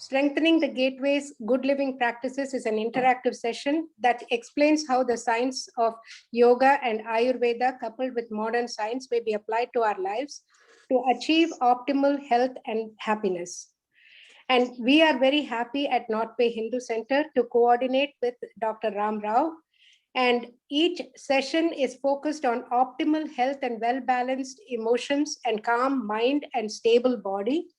Strengthening the Gateways Good Living Practices is an interactive session that explains how the science of yoga and Ayurveda coupled with modern science may be applied to our lives to achieve optimal health and happiness. And we are very happy at North Bay Hindu Center to coordinate with Dr. Ram Rao. And each session is focused on optimal health and well-balanced emotions and calm mind and stable body.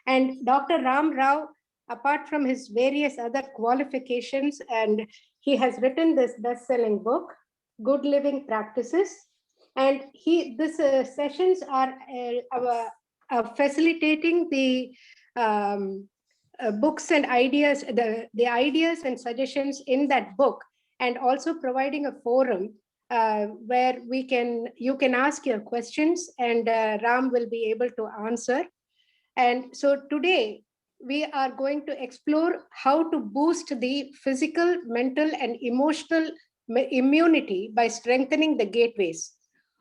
And Dr. Ram Rao, apart from his various other qualifications, and he has written this best-selling book, Good Living Practices. And these sessions are facilitating the books and ideas, the ideas and suggestions in that book, and also providing a forum where you can ask your questions and Ram will be able to answer. And so today we are going to explore how to boost the physical, mental, and emotional immunity by strengthening the gateways,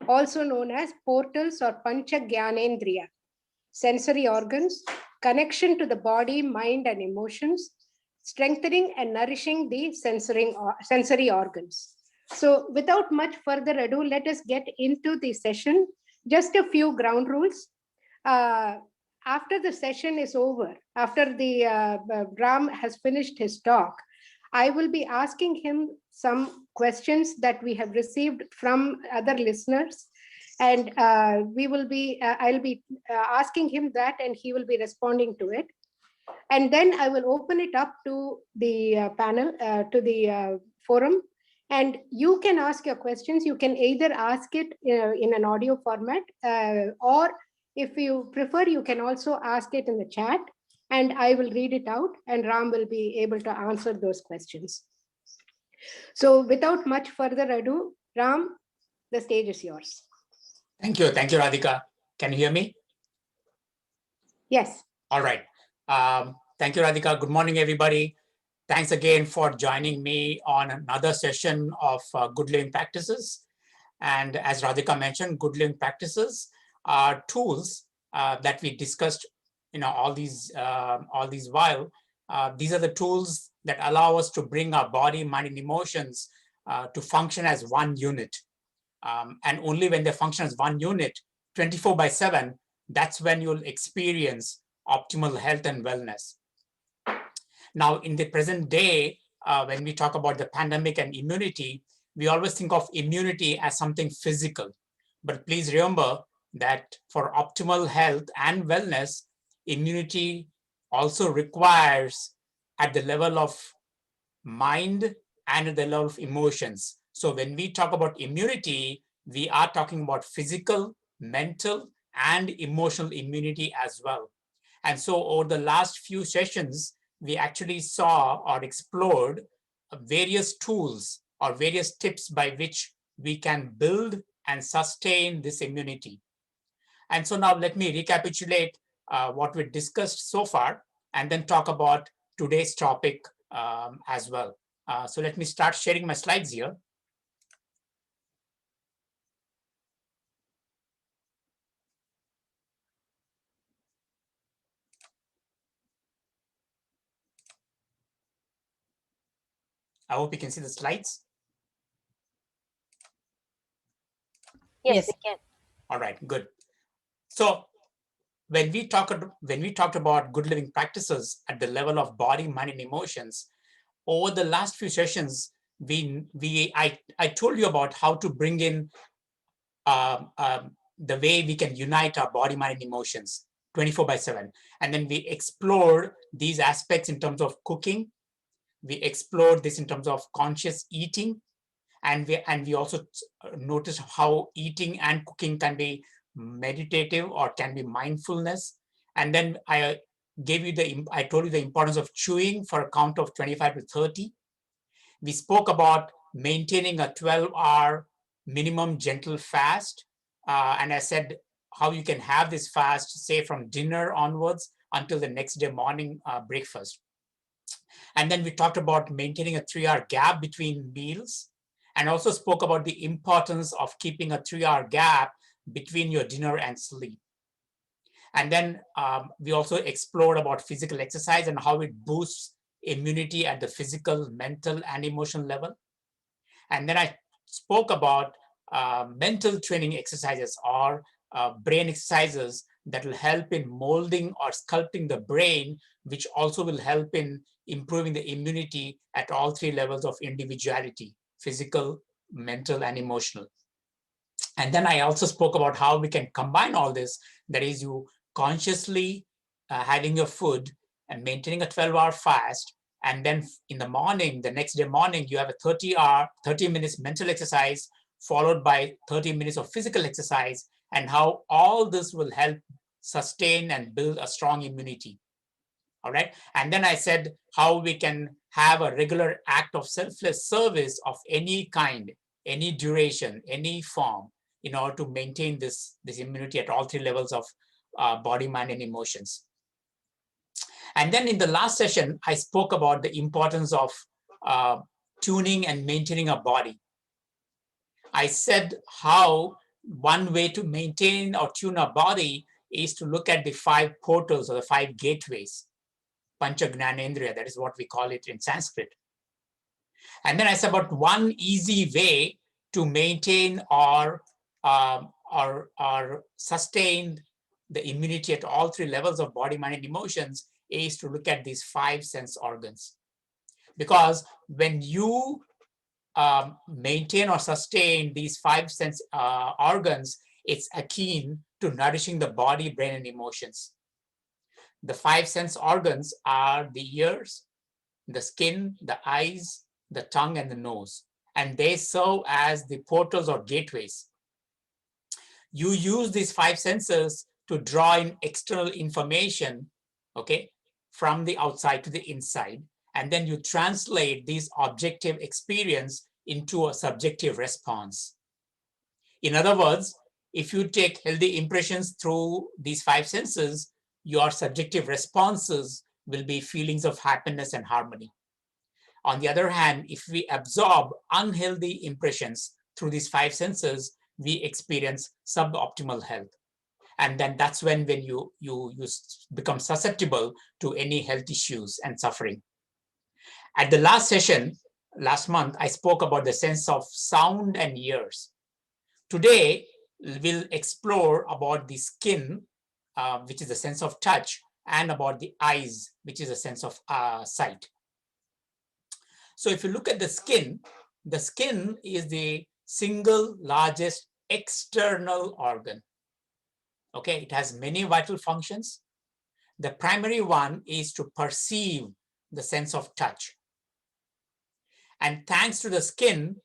also known as portals or Pancha Gyanendriya, sensory organs, connection to the body, mind, and emotions, strengthening and nourishing the sensory organs. So without much further ado, let us get into the session. Just a few ground rules. After the session is over, after the Ram has finished his talk, I will be asking him some questions that we have received from other listeners. And I'll be asking him that, and he will be responding to it. And then I will open it up to the panel, to the forum. And you can ask your questions. You can either ask it in an audio format, or if you prefer, you can also ask it in the chat, and I will read it out, and Ram will be able to answer those questions. So without much further ado, Ram, the stage is yours. Thank you, Radhika. Can you hear me? Yes. All right. Thank you, Radhika. Good morning, everybody. Thanks again for joining me on another session of Good Living Practices. And as Radhika mentioned, Good Living Practices are tools that we discussed, all these while. These are the tools that allow us to bring our body, mind, and emotions to function as one unit. And only when they function as one unit, 24/7, that's when you'll experience optimal health and wellness. Now, in the present day, when we talk about the pandemic and immunity, we always think of immunity as something physical. But please remember that for optimal health and wellness, immunity also requires at the level of mind and at the level of emotions. So when we talk about immunity, we are talking about physical, mental, and emotional immunity as well. And so over the last few sessions, we actually saw or explored various tools or various tips by which we can build and sustain this immunity. And so now let me recapitulate what we discussed so far and then talk about today's topic as well. So let me start sharing my slides here. I hope you can see the slides. Yes, we can. All right, good. So when we talked about good living practices at the level of body, mind, and emotions, over the last few sessions, I told you about how to bring in the way we can unite our body, mind, and emotions 24/7. And then we explored these aspects in terms of cooking. We explored this in terms of conscious eating. And we also noticed how eating and cooking can be meditative or can be mindfulness. And then I told you the importance of chewing for a count of 25 to 30. We spoke about maintaining a 12-hour minimum gentle fast. And I said how you can have this fast, say from dinner onwards until the next day morning breakfast. And then we talked about maintaining a 3-hour gap between meals, and also spoke about the importance of keeping a 3-hour gap between your dinner and sleep. And then we also explored about physical exercise and how it boosts immunity at the physical, mental, and emotional level. And then I spoke about mental training exercises or brain exercises that will help in molding or sculpting the brain, which also will help in improving the immunity at all three levels of individuality: physical, mental, and emotional. And then I also spoke about how we can combine all this. That is, you consciously having your food and maintaining a 12-hour fast. And then in the morning, the next day morning, you have a 30 minutes mental exercise followed by 30 minutes of physical exercise, and how all this will help sustain and build a strong immunity. All right. And then I said how we can have a regular act of selfless service of any kind, any duration, any form, in order to maintain this immunity at all three levels of body, mind, and emotions. And then in the last session, I spoke about the importance of tuning and maintaining a body. I said how one way to maintain or tune a body is to look at the 5 portals or the 5 gateways. Pancha Gyanendriya, that is what we call it in Sanskrit. And then I said about one easy way to maintain or sustain the immunity at all three levels of body, mind, and emotions is to look at these 5 sense organs. Because when you maintain or sustain these 5 sense organs, it's akin to nourishing the body, brain, and emotions. The 5 sense organs are the ears, the skin, the eyes, the tongue, and the nose. And they serve as the portals or gateways. You use these 5 senses to draw in external information, okay, from the outside to the inside. And then you translate these objective experience into a subjective response. In other words, if you take healthy impressions through these 5 senses, your subjective responses will be feelings of happiness and harmony. On the other hand, if we absorb unhealthy impressions through these 5 senses, we experience suboptimal health. And then that's when you become susceptible to any health issues and suffering. At the last session, last month, I spoke about the sense of sound and ears. Today, we'll explore about the skin, which is the sense of touch, and about the eyes, which is a sense of sight. So if you look at the skin is the single largest external organ. Okay, it has many vital functions. The primary one is to perceive the sense of touch. And thanks to the skin,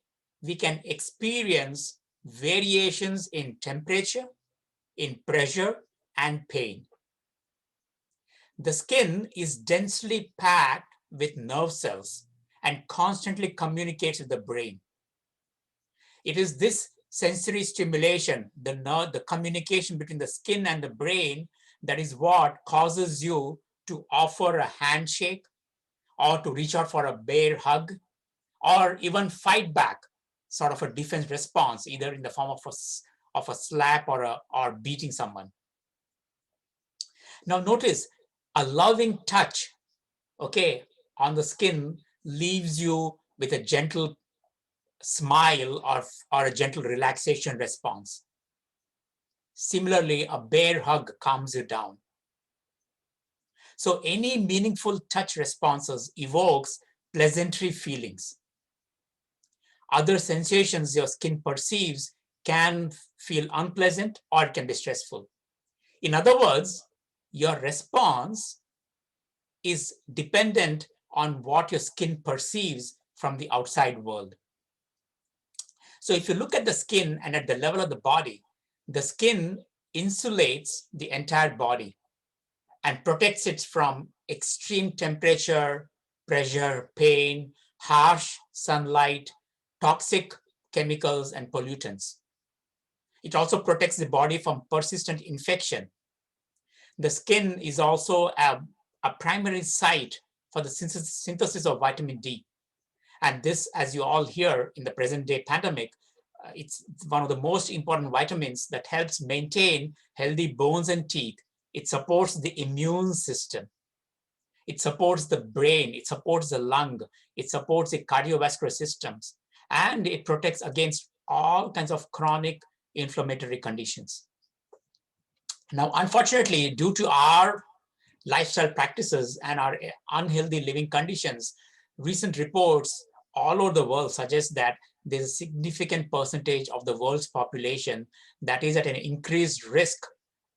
we can experience variations in temperature, in pressure, and pain. The skin is densely packed with nerve cells and constantly communicates with the brain. It is this sensory stimulation, the communication between the skin and the brain, that is what causes you to offer a handshake or to reach out for a bear hug or even fight back, sort of a defense response, either in the form of a slap or beating someone. Now notice a loving touch, okay, on the skin leaves you with a gentle smile or a gentle relaxation response. Similarly, a bear hug calms you down. So any meaningful touch responses evokes pleasantry feelings. Other sensations your skin perceives can feel unpleasant or it can be stressful. In other words, your response is dependent on what your skin perceives from the outside world. So if you look at the skin and at the level of the body, the skin insulates the entire body and protects it from extreme temperature, pressure, pain, harsh sunlight, toxic chemicals, and pollutants. It also protects the body from persistent infection. The skin is also a primary site for the synthesis of vitamin D. And this, as you all hear in the present day pandemic, it's one of the most important vitamins that helps maintain healthy bones and teeth It supports the immune system. It supports the brain. It supports the lung. It supports the cardiovascular systems. And it protects against all kinds of chronic inflammatory conditions. Now, unfortunately, due to our lifestyle practices and our unhealthy living conditions, recent reports all over the world suggest that there's a significant percentage of the world's population that is at an increased risk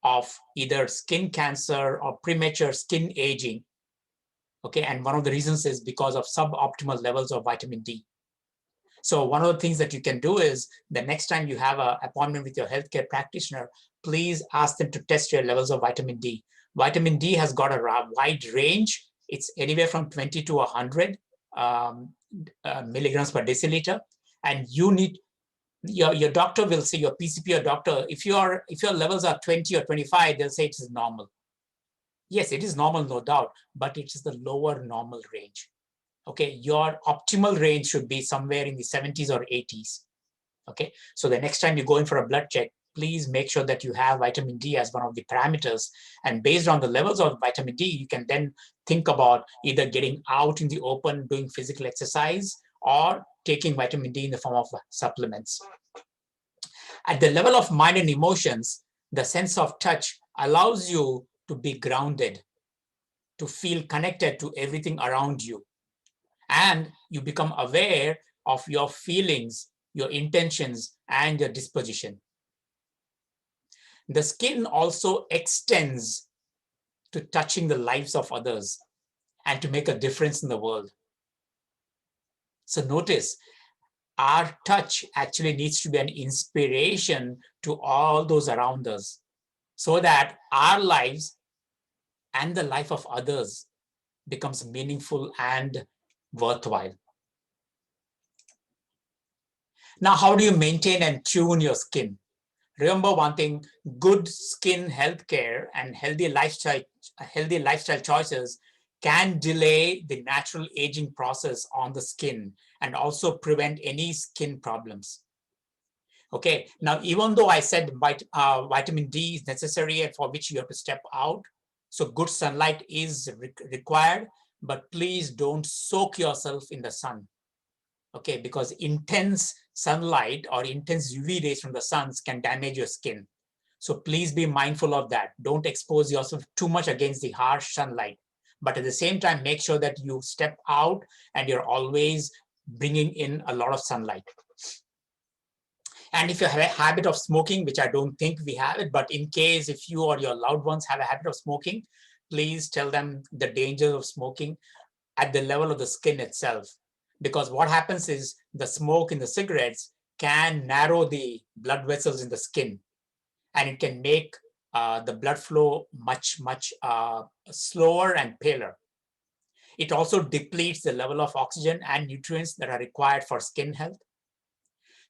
of either skin cancer or premature skin aging. Okay, and one of the reasons is because of suboptimal levels of vitamin D. So one of the things that you can do is the next time you have an appointment with your healthcare practitioner, please ask them to test your levels of vitamin D. Vitamin D has got a wide range. It's anywhere from 20 to 100 milligrams per deciliter. And you need, your doctor will say, your PCP or doctor, if your levels are 20 or 25, they'll say it is normal. Yes, it is normal, no doubt, but it is the lower normal range. Okay, your optimal range should be somewhere in the 70s or 80s. Okay, so the next time you go in for a blood check, please make sure that you have vitamin D as one of the parameters. And based on the levels of vitamin D, you can then think about either getting out in the open, doing physical exercise, or taking vitamin D in the form of supplements. At the level of mind and emotions, the sense of touch allows you to be grounded, to feel connected to everything around you. And you become aware of your feelings, your intentions, and your disposition. The skin also extends to touching the lives of others and to make a difference in the world. So notice, our touch actually needs to be an inspiration to all those around us so that our lives and the life of others becomes meaningful and worthwhile. Now, how do you maintain and tune your skin? Remember one thing, good skin healthcare and healthy lifestyle choices can delay the natural aging process on the skin and also prevent any skin problems. Okay, now even though I said vitamin D is necessary and for which you have to step out, so good sunlight is required, but please don't soak yourself in the sun. Okay, because intense sunlight or intense UV rays from the suns can damage your skin. So please be mindful of that. Don't expose yourself too much against the harsh sunlight. But at the same time, make sure that you step out and you're always bringing in a lot of sunlight. And if you have a habit of smoking, which I don't think we have it, but in case if you or your loved ones have a habit of smoking, please tell them the dangers of smoking at the level of the skin itself. Because what happens is the smoke in the cigarettes can narrow the blood vessels in the skin, and it can make the blood flow much slower and paler. It also depletes the level of oxygen and nutrients that are required for skin health.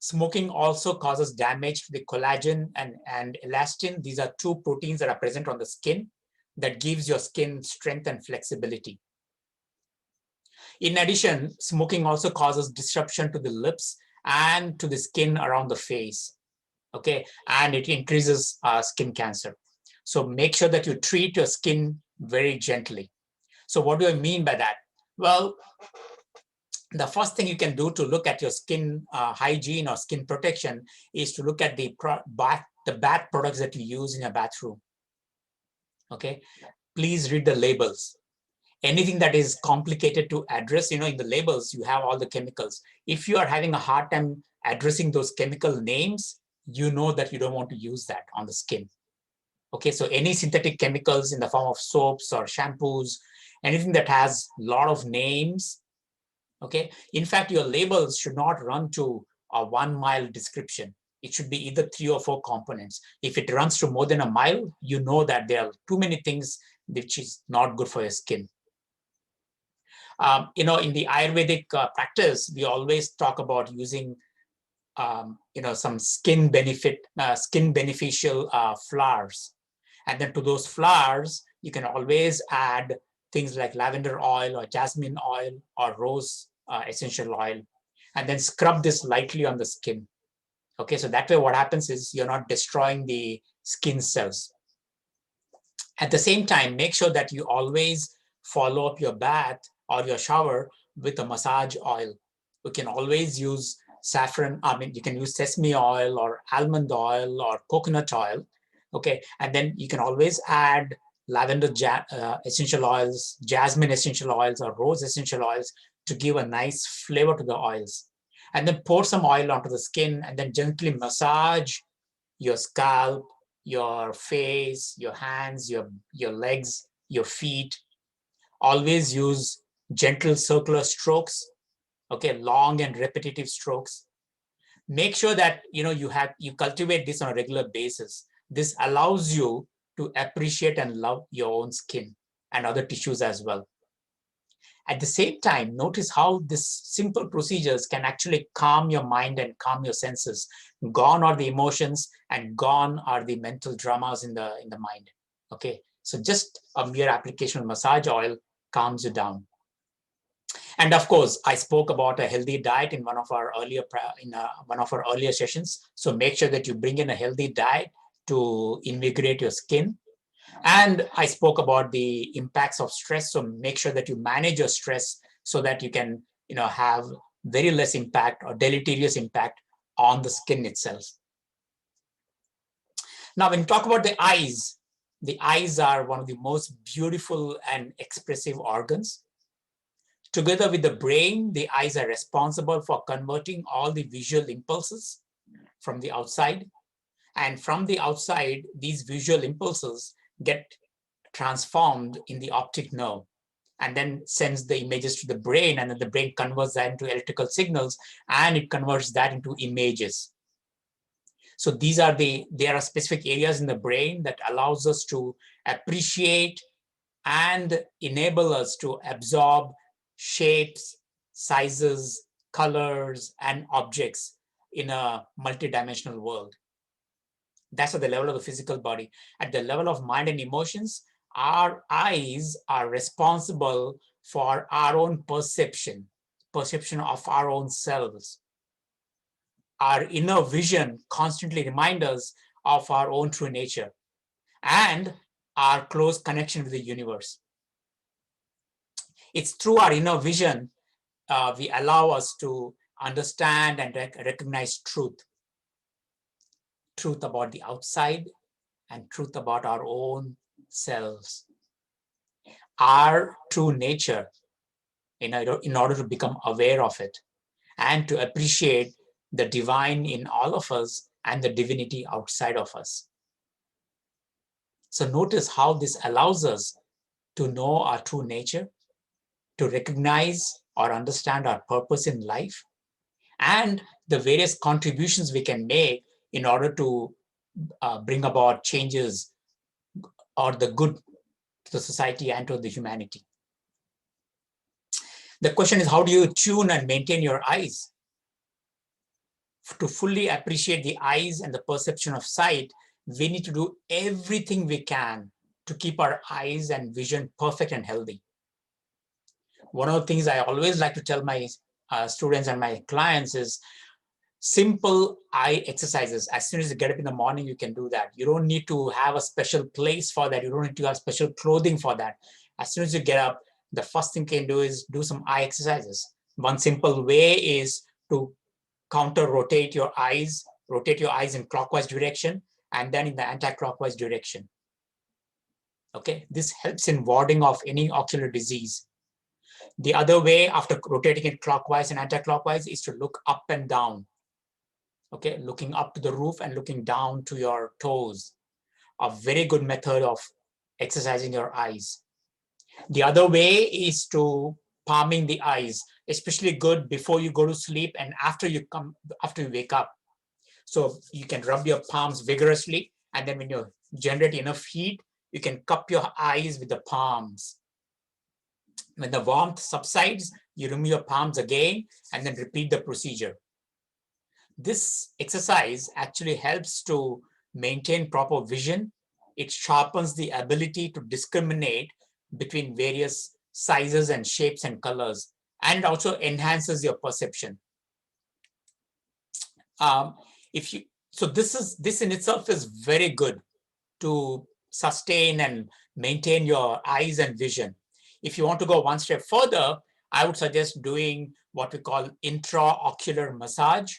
Smoking also causes damage to the collagen and elastin. These are two proteins that are present on the skin that gives your skin strength and flexibility. In addition, smoking also causes disruption to the lips and to the skin around the face, okay? And it increases skin cancer. So make sure that you treat your skin very gently. So what do I mean by that? Well, the first thing you can do to look at your skin hygiene or skin protection is to look at the bath products that you use in your bathroom, okay? Please read the labels. Anything that is complicated to address, in the labels, you have all the chemicals. If you are having a hard time addressing those chemical names, you know that you don't want to use that on the skin. Okay, so any synthetic chemicals in the form of soaps or shampoos, anything that has a lot of names, okay? In fact, your labels should not run to a 1 mile description. It should be either 3 or 4 components. If it runs to more than a mile, you know that there are too many things which is not good for your skin. In the Ayurvedic practice, we always talk about using, some skin beneficial flowers. And then to those flowers, you can always add things like lavender oil or jasmine oil or rose essential oil, and then scrub this lightly on the skin. Okay, so that way what happens is you're not destroying the skin cells. At the same time, make sure that you always follow up your bath or your shower with a massage oil. You can always use saffron, you can use sesame oil or almond oil or coconut oil. Okay, and then you can always add lavender essential oils, jasmine essential oils, or rose essential oils to give a nice flavor to the oils. And then pour some oil onto the skin and then gently massage your scalp, your face, your hands, your legs, your feet. Always use gentle circular strokes, okay, long and repetitive strokes. Make sure that you cultivate this on a regular basis. This allows you to appreciate and love your own skin and other tissues as well. At the same time, notice how these simple procedures can actually calm your mind and calm your senses. Gone are the emotions and gone are the mental dramas in the mind. Okay, so just a mere application of massage oil calms you down. And of course, I spoke about a healthy diet in one of our earlier sessions. So make sure that you bring in a healthy diet to invigorate your skin. And I spoke about the impacts of stress. So make sure that you manage your stress so that you can, have very less impact or deleterious impact on the skin itself. Now, when you talk about the eyes are one of the most beautiful and expressive organs. Together with the brain, the eyes are responsible for converting all the visual impulses from the outside. And from the outside, these visual impulses get transformed in the optic nerve and then sends the images to the brain, and then the brain converts that into electrical signals and it converts that into images. So there are specific areas in the brain that allows us to appreciate and enable us to absorb shapes, sizes, colors, and objects in a multidimensional world. That's at the level of the physical body. At the level of mind and emotions, our eyes are responsible for our own perception of our own selves. Our inner vision constantly reminds us of our own true nature and our close connection with the universe. It's through our inner vision we allow us to understand and recognize truth about the outside and truth about our own selves. Our true nature, in order to become aware of it and to appreciate the divine in all of us and the divinity outside of us. So notice how this allows us to know our true nature, to recognize or understand our purpose in life, and the various contributions we can make in order to bring about changes or the good to the society and to the humanity. The question is, how do you tune and maintain your eyes? To fully appreciate the eyes and the perception of sight, we need to do everything we can to keep our eyes and vision perfect and healthy. One of the things I always like to tell my students and my clients is simple eye exercises. As soon as you get up in the morning, you can do that. You don't need to have a special place for that. You don't need to have special clothing for that. As soon as you get up, the first thing you can do is do some eye exercises. One simple way is to rotate your eyes in clockwise direction and then in the anti-clockwise direction. Okay, this helps in warding off any ocular disease. The other way, after rotating it clockwise and anti-clockwise, is to look up and down. Okay, looking up to the roof and looking down to your toes. A very good method of exercising your eyes. The other way is to palming the eyes, especially good before you go to sleep and after you wake up. So you can rub your palms vigorously, and then when you generate enough heat, you can cup your eyes with the palms. When the warmth subsides, you remove your palms again and then repeat the procedure. This exercise actually helps to maintain proper vision. It sharpens the ability to discriminate between various sizes and shapes and colors, and also enhances your perception. This in itself is very good to sustain and maintain your eyes and vision. If you want to go one step further, I would suggest doing what we call intraocular massage.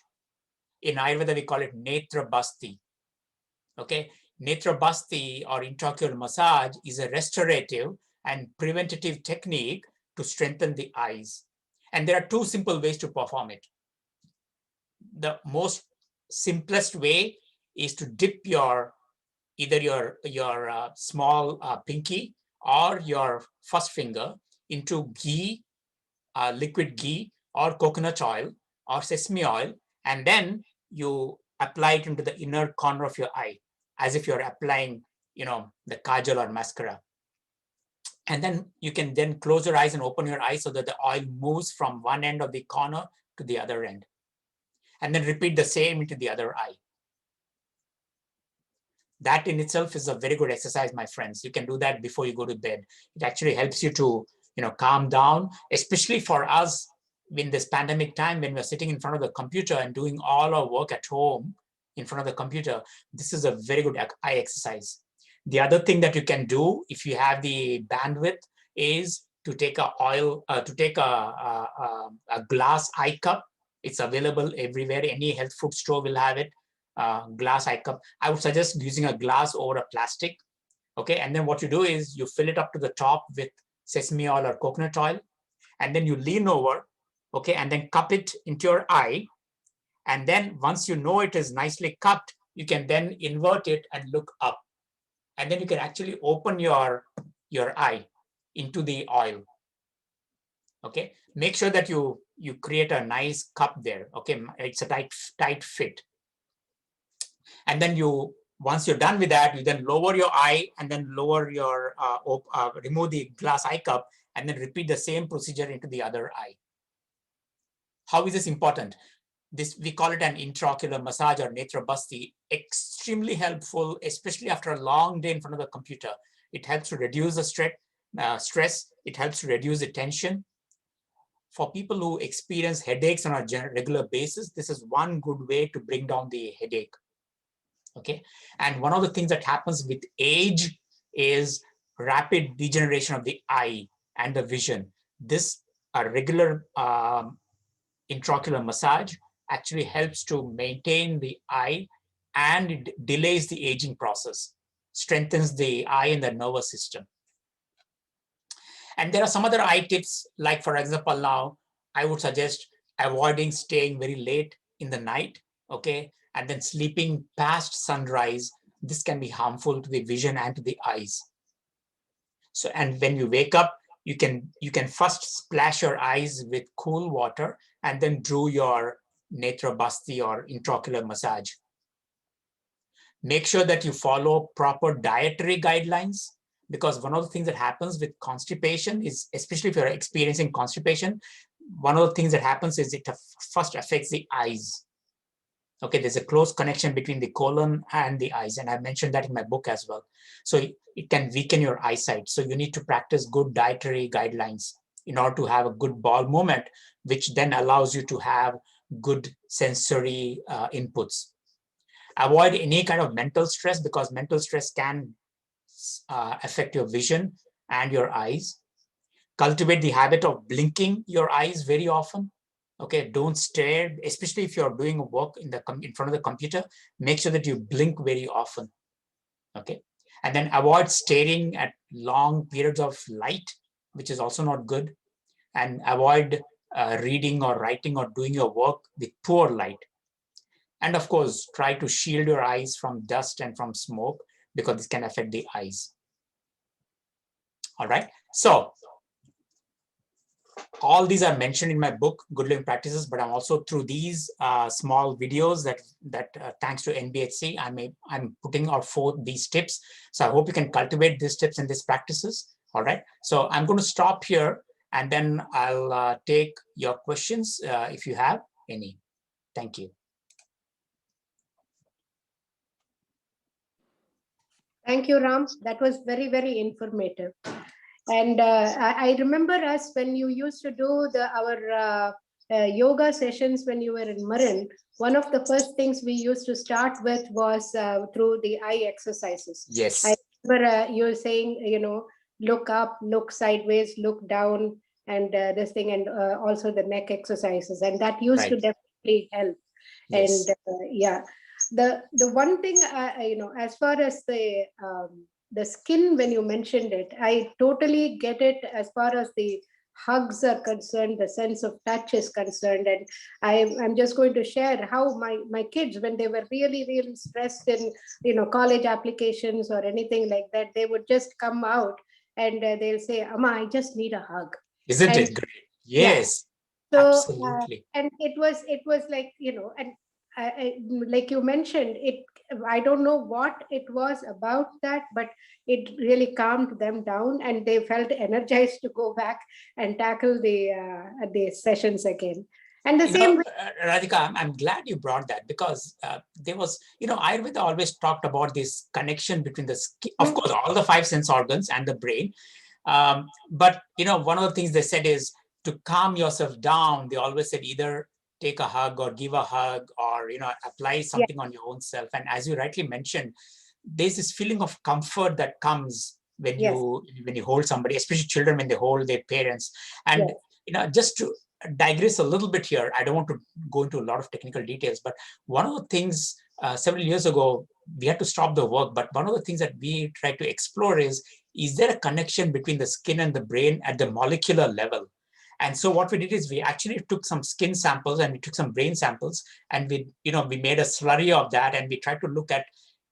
In Ayurveda, we call it netra basti. Okay, netra basti or intraocular massage is a restorative and preventative technique to strengthen the eyes. And there are two simple ways to perform it. The most simplest way is to dip either your small pinky or your first finger into ghee, liquid ghee or coconut oil or sesame oil, and then you apply it into the inner corner of your eye as if you're applying, the kajal or mascara. And then you can then close your eyes and open your eyes so that the oil moves from one end of the corner to the other end. And then repeat the same into the other eye. That in itself is a very good exercise, my friends. You can do that before you go to bed. It actually helps you to, calm down, especially for us in this pandemic time when we're sitting in front of the computer and doing all our work at home in front of the computer. This is a very good eye exercise. The other thing that you can do if you have the bandwidth is to take a glass eye cup. It's available everywhere. Any health food store will have it. Glass eye cup. I would suggest using a glass over a plastic. Okay, and then what you do is you fill it up to the top with sesame oil or coconut oil, and then you lean over, okay, and then cup it into your eye. And then once you know it is nicely cupped, you can then invert it and look up. And then you can actually open your eye into the oil. Okay, make sure that you create a nice cup there. Okay, it's a tight fit. And then once you're done with that, you then lower your eye and then lower your, remove the glass eye cup and then repeat the same procedure into the other eye. How is this important? We call it an intraocular massage or netra basti. Extremely helpful, especially after a long day in front of the computer. It helps to reduce the stress. It helps to reduce the tension. For people who experience headaches on a regular basis, this is one good way to bring down the headache. Okay, and one of the things that happens with age is rapid degeneration of the eye and the vision. This regular intraocular massage actually helps to maintain the eye and it delays the aging process, strengthens the eye and the nervous system. And there are some other eye tips, like for example, now I would suggest avoiding staying very late in the night, okay, and then sleeping past sunrise. This can be harmful to the vision and to the eyes. So, and when you wake up, you can first splash your eyes with cool water and then do your netra basti or intraocular massage. Make sure that you follow proper dietary guidelines, because one of the things that happens with constipation is, especially if you're experiencing constipation, one of the things that happens is it first affects the eyes. Okay, there's a close connection between the colon and the eyes, and I mentioned that in my book as well. So it can weaken your eyesight. So you need to practice good dietary guidelines in order to have a good bowel movement, which then allows you to have good sensory inputs. Avoid any kind of mental stress, because mental stress can affect your vision and your eyes. Cultivate the habit of blinking your eyes very often. Okay, don't stare, especially if you're doing work in front of the computer. Make sure that you blink very often. Okay, and then avoid staring at long periods of light, which is also not good. And avoid reading or writing or doing your work with poor light. And of course, try to shield your eyes from dust and from smoke, because this can affect the eyes. All right, so all these are mentioned in my book, Good Living Practices, but I'm also through these small videos that thanks to NBHC, I'm putting out forth these tips. So I hope you can cultivate these tips and these practices. All right, so I'm going to stop here and then I'll take your questions if you have any. Thank you. Thank you, Ram. That was very, very informative. And I remember us when you used to do our yoga sessions when you were in Marin. One of the first things we used to start with was through the eye exercises. Yes. I remember you were saying, look up, look sideways, look down, and this thing, and also the neck exercises, and that used to Right. definitely help. And Yes. yeah, the one thing, as far as the skin, when you mentioned it, I totally get it. As far as the hugs are concerned, the sense of touch is concerned, and I'm just going to share how my kids, when they were really really stressed in college applications or anything like that, they would just come out and they'll say, "Amma, I just need a hug." Isn't And it great? yeah, Yes, so absolutely. and it was like, and like you mentioned it, I don't know what it was about that, but it really calmed them down and they felt energized to go back and tackle the sessions again. And the same way, Radhika, I'm glad you brought that, because there was, Ayurveda always talked about this connection between the skin, of course, all the five sense organs and the brain. But, one of the things they said is to calm yourself down. They always said either take a hug or give a hug, or, apply yeah, something on your own self. And as you rightly mentioned, there's this feeling of comfort that comes when yes, you hold somebody, especially children when they hold their parents. And yes, just to digress a little bit here, I don't want to go into a lot of technical details, but one of the things several years ago we had to stop the work, but one of the things that we tried to explore is there a connection between the skin and the brain at the molecular level? And so what we did is we actually took some skin samples and we took some brain samples, and we made a slurry of that, and we tried to look at,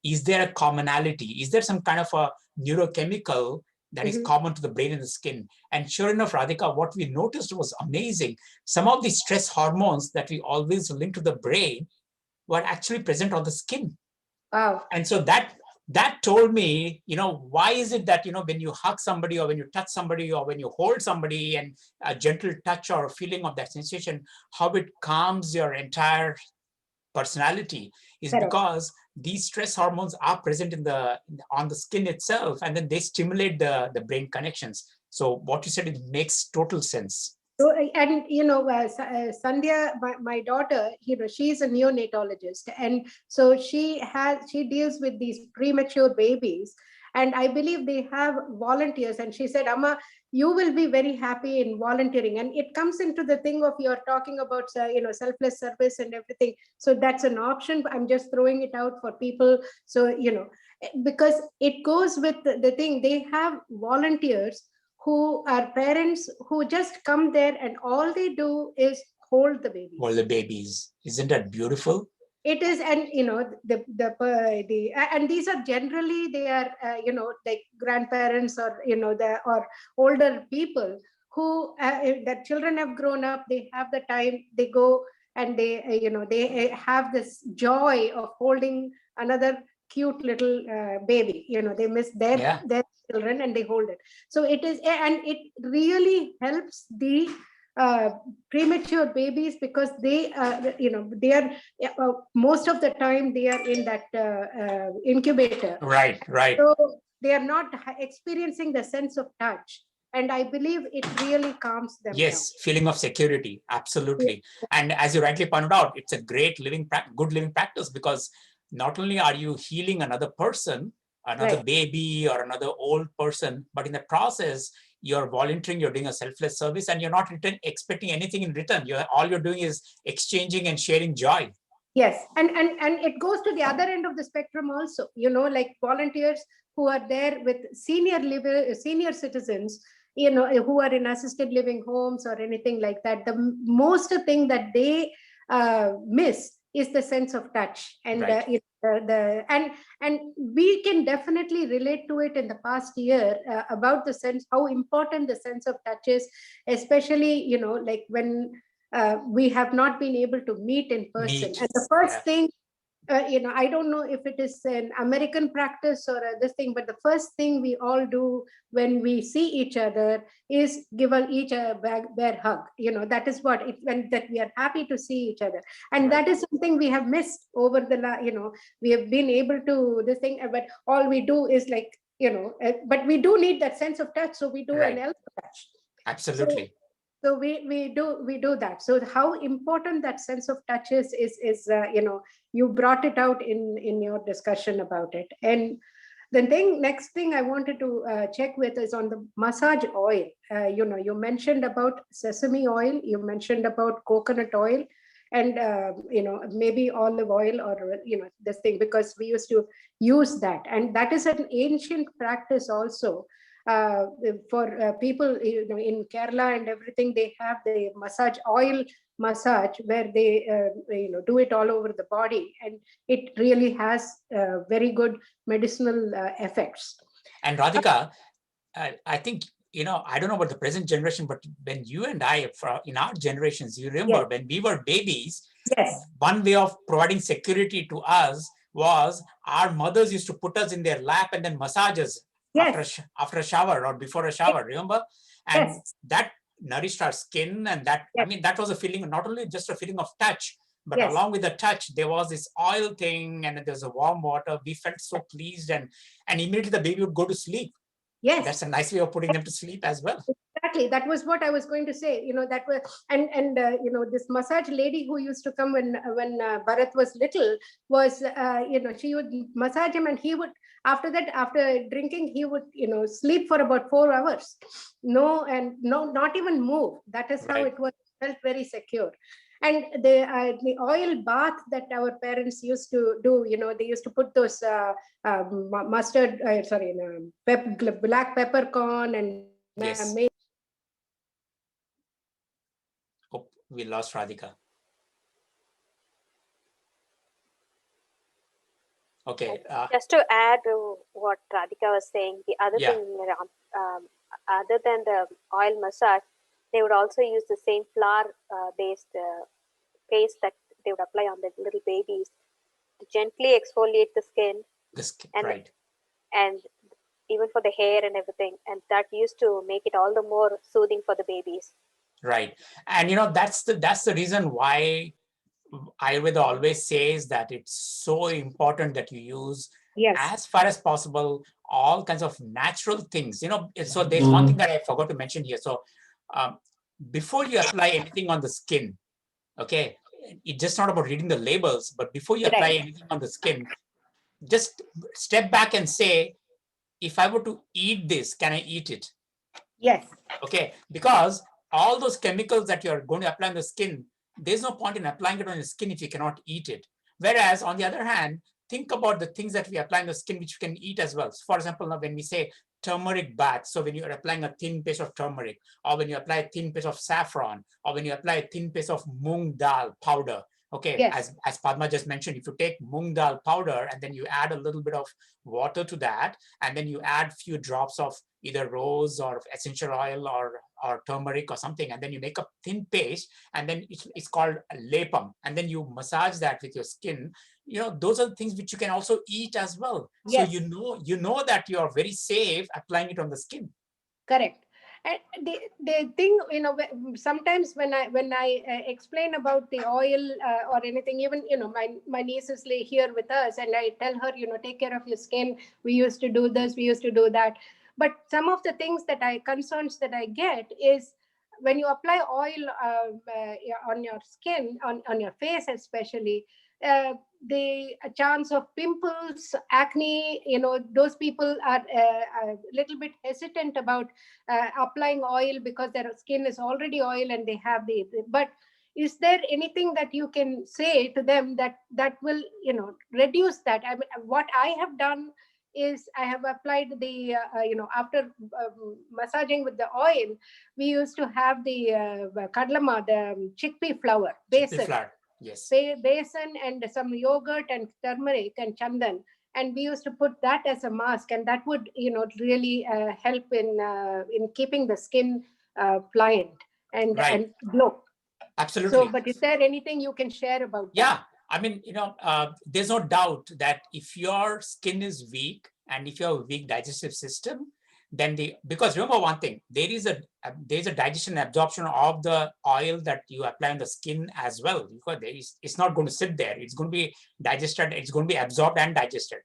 is there a commonality? Is there some kind of a neurochemical that is mhm. common to the brain and the skin? And sure enough, Radhika, what we noticed was amazing. Some of the stress hormones that we always link to the brain were actually present on the skin. Wow, And so that told me, why is it that, when you hug somebody or when you touch somebody or when you hold somebody, and a gentle touch or a feeling of that sensation, how it calms your entire personality, is correct. because these stress hormones are present on the skin itself, and then they stimulate the brain connections. So what you said, it makes total sense. So, and Sandhya, my daughter, she's a neonatologist, and so she deals with these premature babies, and I believe they have volunteers. And she said, "Amma, you will be very happy in volunteering." And it comes into the thing of you're talking about, selfless service and everything. So that's an option. I'm just throwing it out for people. So because it goes with the thing, they have volunteers who are parents who just come there and all they do is hold the All babies. the babies, isn't that beautiful? It is, and the and these are generally, they are like grandparents, or the or older people who the children have grown up, they have the time, they go and they they have this joy of holding another cute little baby. They miss Yeah. their children and they hold it. So it is, and it really helps the uh, premature babies, because they they are most of the time they are in that incubator, Right, right. so they are not experiencing the sense of touch, and I believe it really calms them down. Yes, feeling of security, Yeah, absolutely. And as you rightly pointed out, it's a great good living practice, because not only are you healing another person, another right. baby or another old person, but in the process, you're volunteering, you're doing a selfless service, and you're not expecting anything in return. All you're doing is exchanging and sharing joy. Yes, and it goes to the other end of the spectrum also. Like volunteers who are there with senior citizens, who are in assisted living homes or anything like that. The most thing that they miss is the sense of touch, and Right. and we can definitely relate to it in the past year, about the sense, how important the sense of touch is, especially like when we have not been able to meet in person. Meet. And the first Yeah. thing, I don't know if it is an American practice or this thing, but the first thing we all do when we see each other is give each a bear hug. That is what it when that we are happy to see each other, and Right. that is something we have missed over we have been able to this thing, but all we do is like but we do need that sense of touch, so we do an Right. elbow touch. So Absolutely. we do that. So how important that sense of touch is you brought it out in your discussion about it. And Next thing I wanted to check with is on the massage oil. You mentioned about sesame oil, you mentioned about coconut oil, and maybe olive oil, or this thing, because we used to use that, and that is an ancient practice also. For people in Kerala and everything, they have the massage where they do it all over the body, and it really has very good medicinal effects. And Radhika, I think, I don't know about the present generation, but when you and I, in our generations, you remember when we were babies, one way of providing security to us was our mothers used to put us in their lap and then massage us after a shower or before a shower, remember? And that nourished our skin, and that, I mean, that was a feeling, not only just a feeling of touch, but along with the touch, there was this oil thing, and there's a warm water. We felt so pleased, and immediately the baby would go to sleep. That's a nice way of putting them to sleep as well. Exactly, that was what I was going to say. That was, and this massage lady who used to come when Bharat was little was, she would massage him, and he would, after that, after drinking, he would sleep for about 4 hours. Not even move. That is how it was. Felt very secure. And the oil bath that our parents used to do, they used to put those mustard, black peppercorn and Oh, we lost Radhika. Okay. Just to add to what Radhika was saying, the other thing, other than the oil massage, they would also use the same flour-based paste that they would apply on the little babies to gently exfoliate the skin. And even for the hair and everything, and that used to make it all the more soothing for the babies. Right. And that's the reason why Ayurveda always says that it's so important that you use, as far as possible, all kinds of natural things. So there's one thing that I forgot to mention here. So before you apply anything on the skin, okay, it's just not about reading the labels, but before you apply anything on the skin, just step back and say, if I were to eat this, can I eat it? Yes. Okay, because all those chemicals that you're going to apply on the skin, there's no point in applying it on your skin if you cannot eat it. Whereas on the other hand, think about the things that we apply on the skin which you can eat as well. So for example, now when we say turmeric bath, so when you're applying a thin paste of turmeric, or when you apply a thin paste of saffron, or when you apply a thin paste of moong dal powder, okay, as Padma just mentioned, if you take moong dal powder and then you add a little bit of water to that, and then you add few drops of either rose or essential oil or turmeric or something, and then you make a thin paste, and then it's called a lepam, and then you massage that with your skin. Those are the things which you can also eat as well. So you know that you are very safe applying it on the skin. Correct. And the thing, sometimes when I explain about the oil or anything, even my niece is here with us, and I tell her, take care of your skin. We used to do this, we used to do that. But some of the concerns that I get is when you apply oil on your skin, on your face especially, the chance of pimples, acne, those people are a little bit hesitant about applying oil because their skin is already oil and they have but is there anything that you can say to them that will reduce that? I mean, what I have done is I have applied the after massaging with the oil, we used to have the kadlama, the chickpea flour, basin. Yes. Basin and some yogurt and turmeric and chandan, and we used to put that as a mask, and that would really help in keeping the skin pliant and glow. Absolutely. So, but is there anything you can share about that? I mean, there's no doubt that if your skin is weak and if you have a weak digestive system, then because remember one thing, there's a digestion and absorption of the oil that you apply on the skin as well, because it's not going to sit there. It's going to be digested. It's going to be absorbed and digested.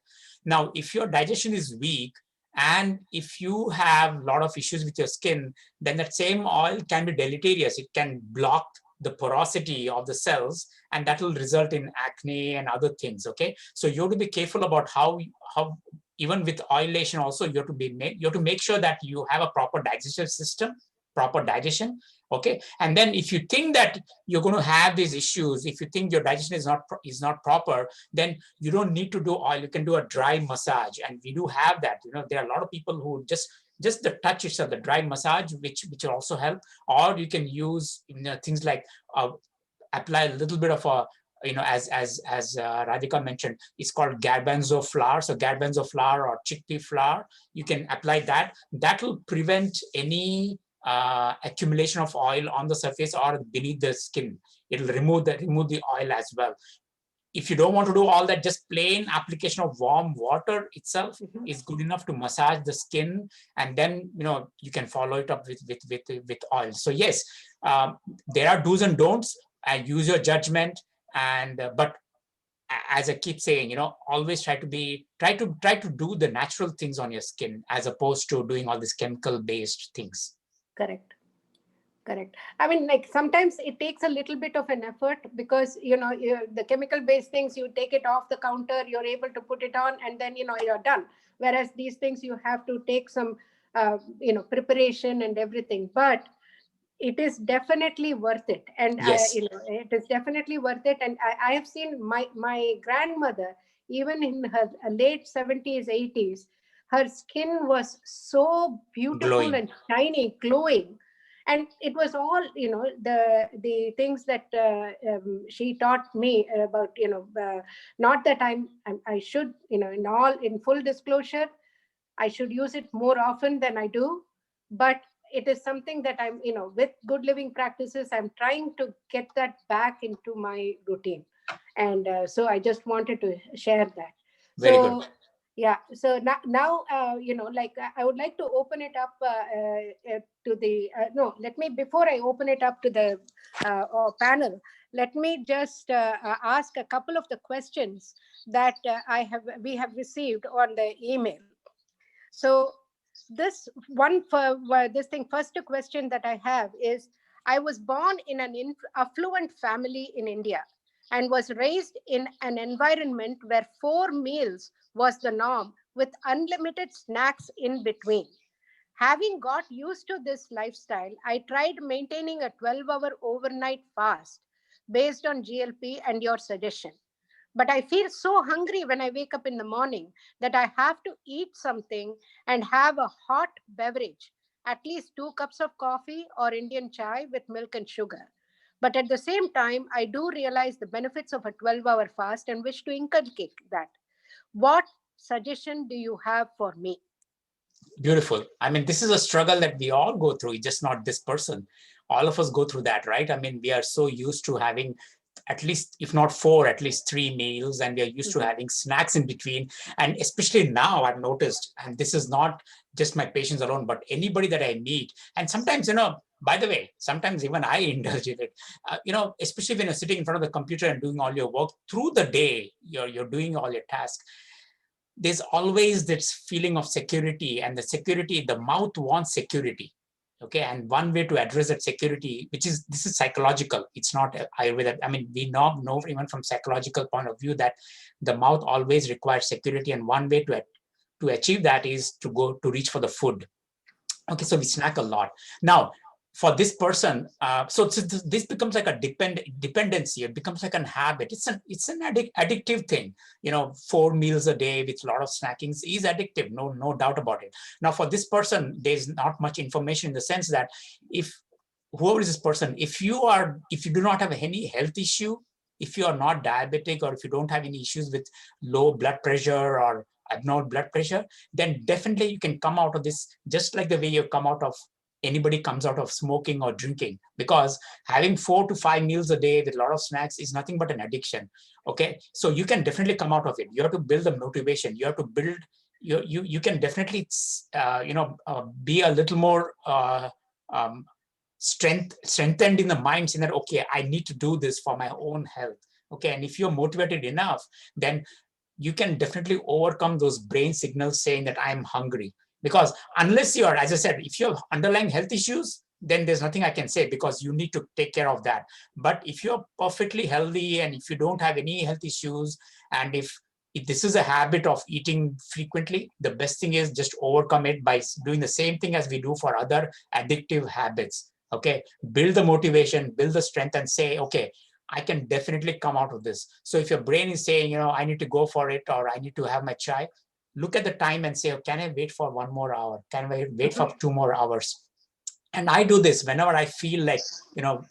Now, if your digestion is weak and if you have a lot of issues with your skin, then that same oil can be deleterious. It can block the porosity of the cells, and that will result in acne and other things. Okay, so you have to be careful about how even with oilation also, you have to make sure that you have a proper digestive system, proper digestion. Okay. And then if you think that you're going to have these issues, if you think your digestion is not proper, then you don't need to do oil. You can do a dry massage. And we do have that. There are a lot of people who just the touch itself, the dry massage, which will also help. Or you can use things like apply a little bit of a, as Radhika mentioned, it's called garbanzo flour. So garbanzo flour or chickpea flour, you can apply that. That will prevent any accumulation of oil on the surface or beneath the skin. It'll remove the oil as well. If you don't want to do all that, just plain application of warm water itself is good enough to massage the skin, and then you can follow it up with oil. So yes, there are do's and don'ts. And use your judgment, and but as I keep saying, always try to do the natural things on your skin as opposed to doing all these chemical-based things. Correct. I mean, like sometimes it takes a little bit of an effort because, the chemical-based things, you take it off the counter, you're able to put it on, and then, you're done. Whereas these things, you have to take some, preparation and everything. But it is definitely worth it. And, yes. It is definitely worth it. And I have seen my grandmother, even in her late 70s, 80s, her skin was so beautiful, glowing, and shiny, glowing. And it was all, the things that she taught me about, not that I should, in full disclosure, I should use it more often than I do. But it is something that I'm, with good living practices, I'm trying to get that back into my routine. And so I just wanted to share that. Very good. Yeah. So now I would like to open it up to the, before I open it up to the panel, let me just ask a couple of the questions that we have received on the email. So this first question that I have is, I was born in an affluent family in India and was raised in an environment where 4 meals was the norm with unlimited snacks in between. Having got used to this lifestyle, I tried maintaining a 12-hour overnight fast based on GLP and your suggestion. But I feel so hungry when I wake up in the morning that I have to eat something and have a hot beverage, at least 2 cups of coffee or Indian chai with milk and sugar. But at the same time, I do realize the benefits of a 12-hour fast and wish to inculcate that. What suggestion do you have for me? Beautiful. I mean, this is a struggle that we all go through, just not this person. All of us go through that, right? I mean, we are so used to having at least, if not 4, at least 3 meals, and we are used to having snacks in between. And especially now, I've noticed, and this is not just my patients alone, but anybody that I meet. And sometimes, by the way, sometimes even I indulge in it, especially when you're sitting in front of the computer and doing all your work through the day, you're doing all your tasks. There's always this feeling of security, and the mouth wants security. Okay, and one way to address that security, this is psychological, it's not Ayurveda. I mean, we know even from psychological point of view that the mouth always requires security, and one way to achieve that is to reach for the food. Okay, so we snack a lot. Now, for this person, so this becomes like a dependency. It becomes like a habit. It's an addictive thing. 4 meals a day with a lot of snacking is addictive. No doubt about it. Now, for this person, there's not much information in the sense that whoever is this person, if you do not have any health issue, if you are not diabetic, or if you don't have any issues with low blood pressure or abnormal blood pressure, then definitely you can come out of this just like the way you come out of anybody comes out of smoking or drinking, because having 4 to 5 meals a day with a lot of snacks is nothing but an addiction. Okay, so you can definitely come out of it. You have to build the motivation. You have to build. You can definitely be a little more strengthened in the mind, saying that okay, I need to do this for my own health. Okay, and if you're motivated enough, then you can definitely overcome those brain signals saying that I'm hungry. Because unless you're, as I said, if you have underlying health issues, then there's nothing I can say, because you need to take care of that. But if you're perfectly healthy and if you don't have any health issues, and if if this is a habit of eating frequently, the best thing is just overcome it by doing the same thing as we do for other addictive habits. Okay, build the motivation, build the strength, and say, okay, I can definitely come out of this. So if your brain is saying, I need to go for it, or I need to have my chai, look at the time and say, oh, can I wait for 1 more hour? Can I wait for 2 more hours? And I do this whenever I feel like,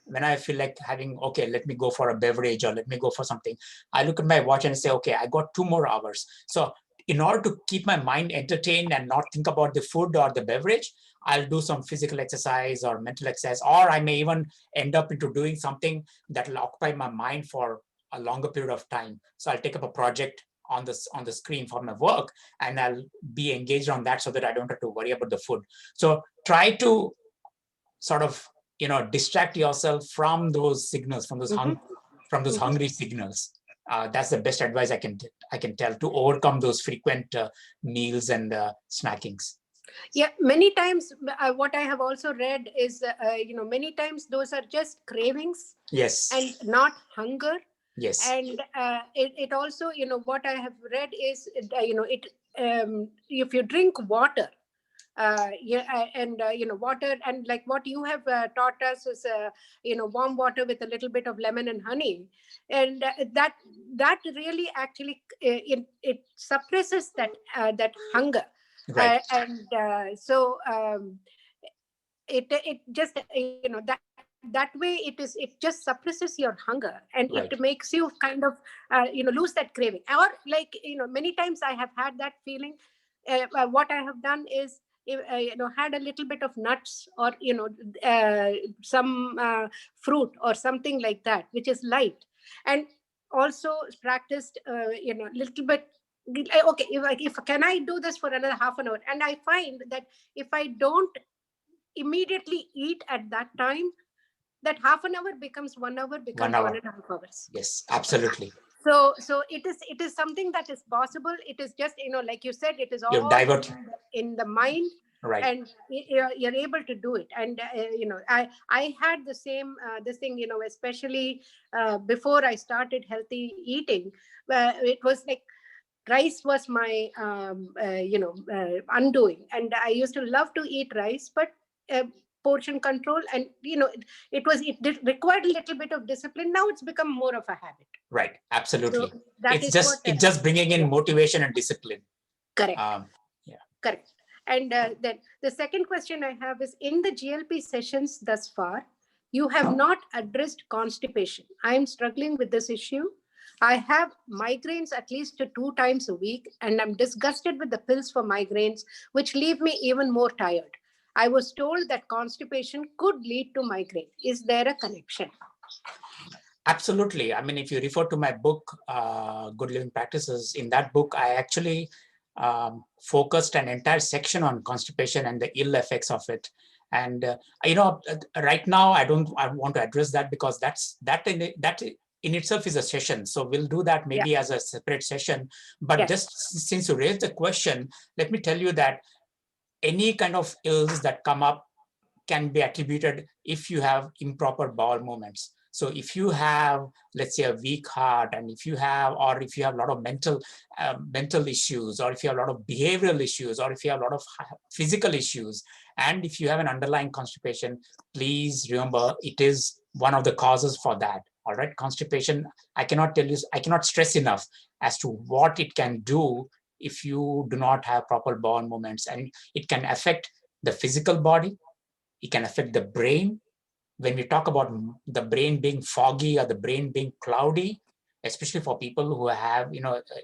when I feel like having, okay, let me go for a beverage or let me go for something. I look at my watch and say, okay, I got 2 more hours. So in order to keep my mind entertained and not think about the food or the beverage, I'll do some physical exercise or mental exercise, or I may even end up into doing something that will occupy my mind for a longer period of time. So I'll take up a project on the screen for my work, and I'll be engaged on that so that I don't have to worry about the food. So try to sort of distract yourself from those signals, from those hungry signals. That's the best advice I can tell to overcome those frequent meals and snackings. Yeah, many times what I have also read is many times those are just cravings. Yes. And not hunger. Yes. And it also, what I have read is if you drink water, water, and like what you have taught us is warm water with a little bit of lemon and honey, and that really actually it suppresses that hunger. Right. So it just that way it just suppresses your hunger, and Right. it makes you kind of lose that craving. Or like many times I have had that feeling. What I have done is had a little bit of nuts, or some fruit or something like that, which is light, and also practiced little bit. Okay, if can I do this for another half an hour? And I find that if I don't immediately eat at that time, that half an hour becomes 1 hour, becomes 1.5 hours. Yes, absolutely. So it is something that is possible. It is just like you said, it is all in the mind. Right. And you're able to do it. And I had the same this thing, especially before I started healthy eating, it was like rice was my undoing, and I used to love to eat rice, but portion control, and it required a little bit of discipline. Now it's become more of a habit. Right, absolutely. So that it's just bringing in motivation and discipline. Correct. Yeah, correct. And then the second question I have is, in the GLP sessions thus far, you have not addressed constipation. I am struggling with this issue. I have migraines at least 2 times a week, and I'm disgusted with the pills for migraines, which leave me even more tired. I was told that constipation could lead to migraine. Is there a connection? Absolutely. I mean, if you refer to my book, Good Living Practices, in that book, I actually focused an entire section on constipation and the ill effects of it. And right now I want to address that, because that in itself is a session. So we'll do that maybe as a separate session. But just since you raised the question, let me tell you that any kind of ills that come up can be attributed if you have improper bowel movements. So if you have, let's say, a weak heart, and if you have a lot of mental issues, or if you have a lot of behavioral issues, or if you have a lot of physical issues, and if you have an underlying constipation, please remember it is one of the causes for that. All right, constipation, I cannot stress enough as to what it can do if you do not have proper bowel movements, and it can affect the physical body. It can affect the brain. When we talk about the brain being foggy or the brain being cloudy, especially for people who have,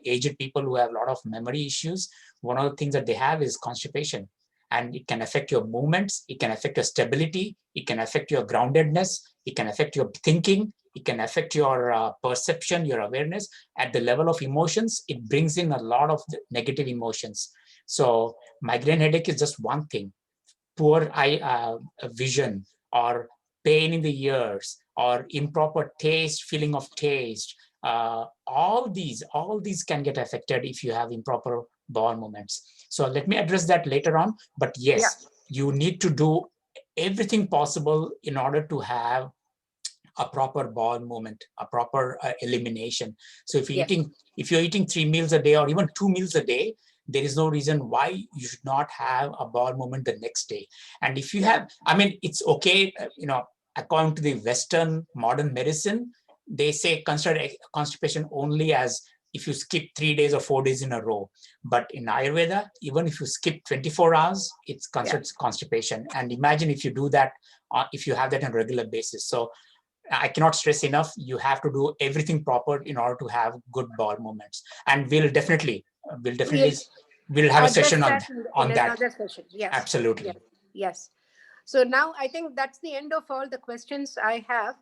aged people who have a lot of memory issues, one of the things that they have is constipation. And it can affect your movements, it can affect your stability, it can affect your groundedness, it can affect your thinking, it can affect your perception, your awareness. At the level of emotions, it brings in a lot of negative emotions. So migraine headache is just one thing. Poor eye vision, or pain in the ears, or improper feeling of taste, all these can get affected if you have improper bowel movements. So let me address that later on. But yes, you need to do everything possible in order to have a proper bowel movement, a proper elimination. So if Yes. you're eating 3 meals a day or even 2 meals a day, there is no reason why you should not have a bowel movement the next day. And if you have, I mean, it's okay, according to the Western modern medicine, they say consider constipation only as if you skip 3 days or 4 days in a row. But in Ayurveda, even if you skip 24 hours, it's considered constipation. And imagine if you do that, if you have that on a regular basis. So I cannot stress enough, you have to do everything proper in order to have good bowel movements. And we'll definitely we'll have a session on that. Another session. Yes. Absolutely. Yes. So now I think that's the end of all the questions I have.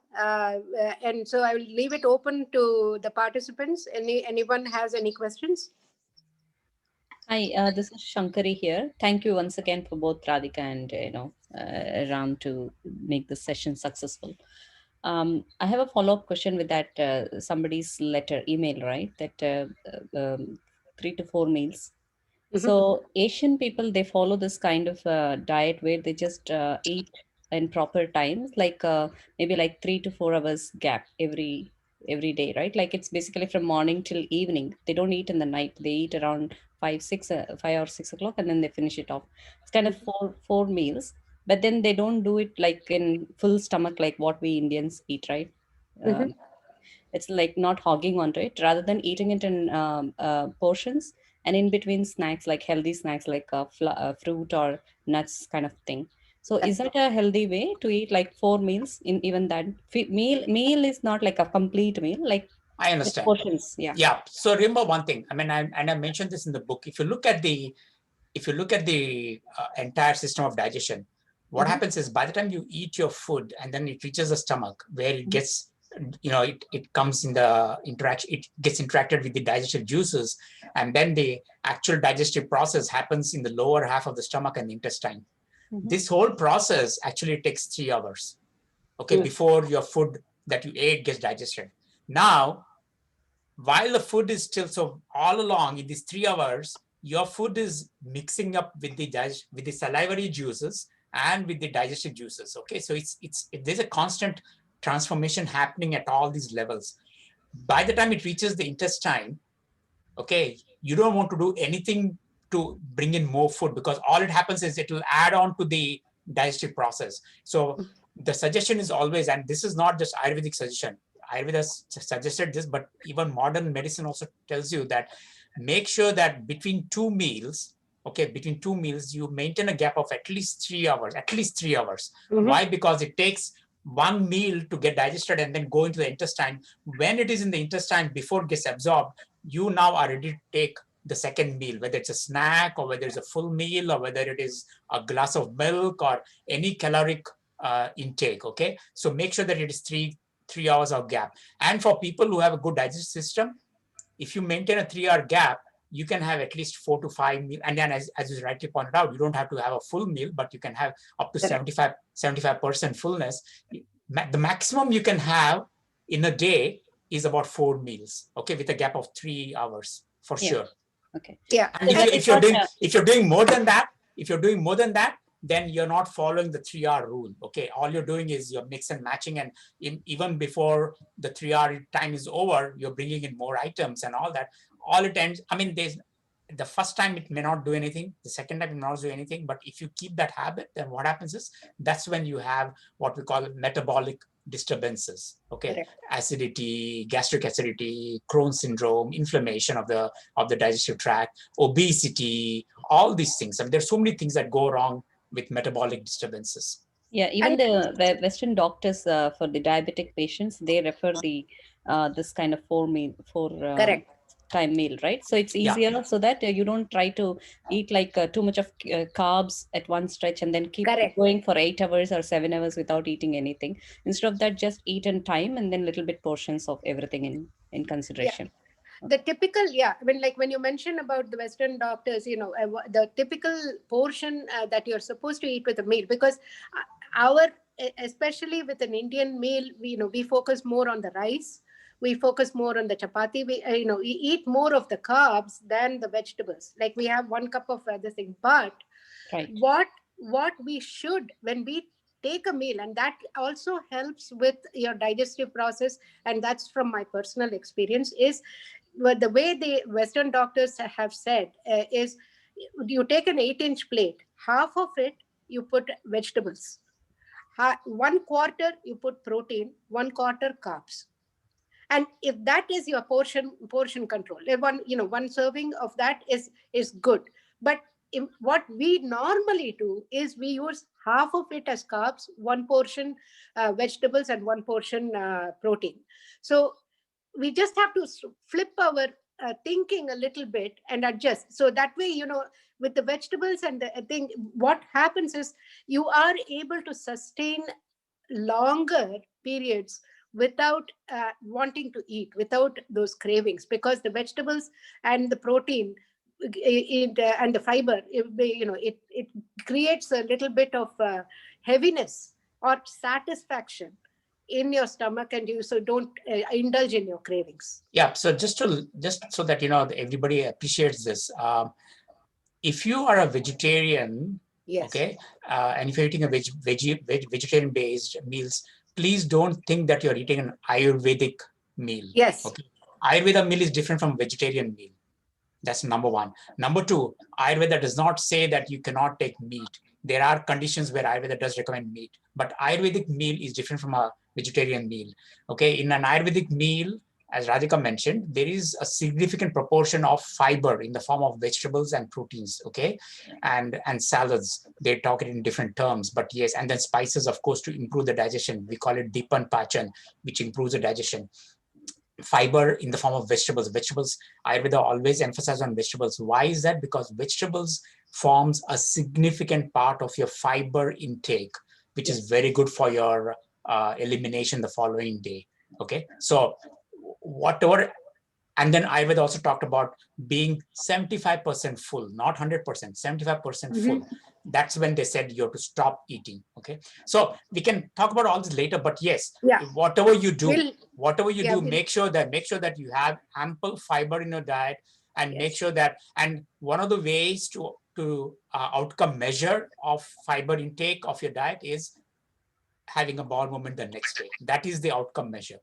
And so I will leave it open to the participants. Anyone has any questions? Hi, this is Shankari here. Thank you once again for both Radhika and Ram to make this session successful. I have a follow-up question with that somebody's email, right? That 3 to 4 meals. So Asian people, they follow this kind of diet where they just eat in proper times, like maybe like 3 to 4 hours gap every day, right? Like it's basically from morning till evening. They don't eat in the night. They eat around 5 or 6 o'clock, and then they finish it off. It's kind of four meals, but then they don't do it like in full stomach like what we Indians eat, right? It's like not hogging onto it, rather than eating it in portions, and in between snacks, like healthy snacks like fruit or nuts kind of thing. So is that a healthy way to eat like 4 meals in even that meal is not like a complete meal, like I understand. Portions, yeah. So remember one thing. I mean, I mentioned this in the book. If you look at the entire system of digestion, what happens is by the time you eat your food and then it reaches the stomach, where it gets, it comes in the interaction, it gets interacted with the digestive juices, and then the actual digestive process happens in the lower half of the stomach and the intestine. This whole process actually takes 3 hours, before your food that you ate gets digested. Now, while the food is still, so all along in these 3 hours, your food is mixing up with the salivary juices and with the digestive juices. Okay, so there's a constant transformation happening at all these levels. By the time it reaches the intestine, okay, you don't want to do anything to bring in more food, because all it happens is it will add on to the digestive process. So the suggestion is always, and this is not just Ayurvedic suggestion, Ayurveda suggested this, but even modern medicine also tells you that make sure that between 2 meals, you maintain a gap of at least 3 hours. Why? Because it takes 1 meal to get digested and then go into the intestine. When it is in the intestine, before it gets absorbed, you now are ready to take the second meal, whether it's a snack or whether it's a full meal or whether it is a glass of milk or any caloric intake. Okay, so make sure that it is 3 hours of gap. And for people who have a good digestive system, if you maintain a 3 hour gap, you can have at least 4 to 5 meals. And then as you rightly pointed out, you don't have to have a full meal, but you can have up to 75% fullness. The maximum you can have in a day is about 4 meals, okay, with a gap of 3 hours for sure. Okay. Yeah. And if you're doing more than that, then you're not following the 3 hour rule. Okay, all you're doing is you're mix and matching, and even before the 3 hour time is over, you're bringing in more items and all that. All it ends, I mean, the first time it may not do anything, the second time it may not do anything, but if you keep that habit, then what happens is that's when you have what we call metabolic disturbances. Okay, correct. Acidity, gastric acidity, Crohn's syndrome, inflammation of the digestive tract, obesity, all these things. I mean, there's so many things that go wrong with metabolic disturbances. Yeah, even the Western doctors for the diabetic patients, they refer this kind of correct. time meal, right? So it's easier so that you don't try to eat like too much of carbs at one stretch and then keep going for 8 hours or 7 hours without eating anything. Instead of that, just eat in time and then little bit portions of everything in consideration. The typical, I mean, like when you mention about the Western doctors, the typical portion that you're supposed to eat with a meal, because especially with an Indian meal, we focus more on the rice. We focus more on the chapati. We eat more of the carbs than the vegetables. Like we have 1 cup of this thing. But what we should, when we take a meal, and that also helps with your digestive process. And that's from my personal experience, is the way the Western doctors have said is you take an 8-inch plate, half of it you put vegetables, 1/4 you put protein, 1/4 carbs. And if that is your portion control, one serving of that is good. But what we normally do is we use half of it as carbs, one portion vegetables, and one portion protein. So we just have to flip our thinking a little bit and adjust. So that way, with the vegetables and the thing, what happens is you are able to sustain longer periods without wanting to eat, without those cravings, because the vegetables and the protein and the fiber, it creates a little bit of heaviness or satisfaction in your stomach, and you so don't indulge in your cravings. Yeah. So just so that everybody appreciates this. If you are a vegetarian, Yes. Okay, and if you're eating a vegetarian-based meals, please don't think that you're eating an Ayurvedic meal. Yes. Okay, Ayurveda meal is different from vegetarian meal. That's number one. Number two, Ayurveda does not say that you cannot take meat. There are conditions where Ayurveda does recommend meat, but Ayurvedic meal is different from a vegetarian meal. Okay, in an Ayurvedic meal, as Radhika mentioned, there is a significant proportion of fiber in the form of vegetables and proteins, okay, and salads. They talk it in different terms, but yes, and then spices, of course, to improve the digestion. We call it Dipan Pachan, which improves the digestion. Fiber in the form of vegetables. Ayurveda always emphasizes on vegetables. Why is that? Because vegetables forms a significant part of your fiber intake, which is very good for your elimination the following day. Okay, so whatever. And then Ayurveda also talked about being 75% full, not 100%, 75% full. That's when they said you have to stop eating. Okay, so we can talk about all this later, but yes, whatever you do, make sure that you have ample fiber in your diet, and make sure that, and one of the ways to outcome measure of fiber intake of your diet is having a bowel movement the next day. That is the outcome measure.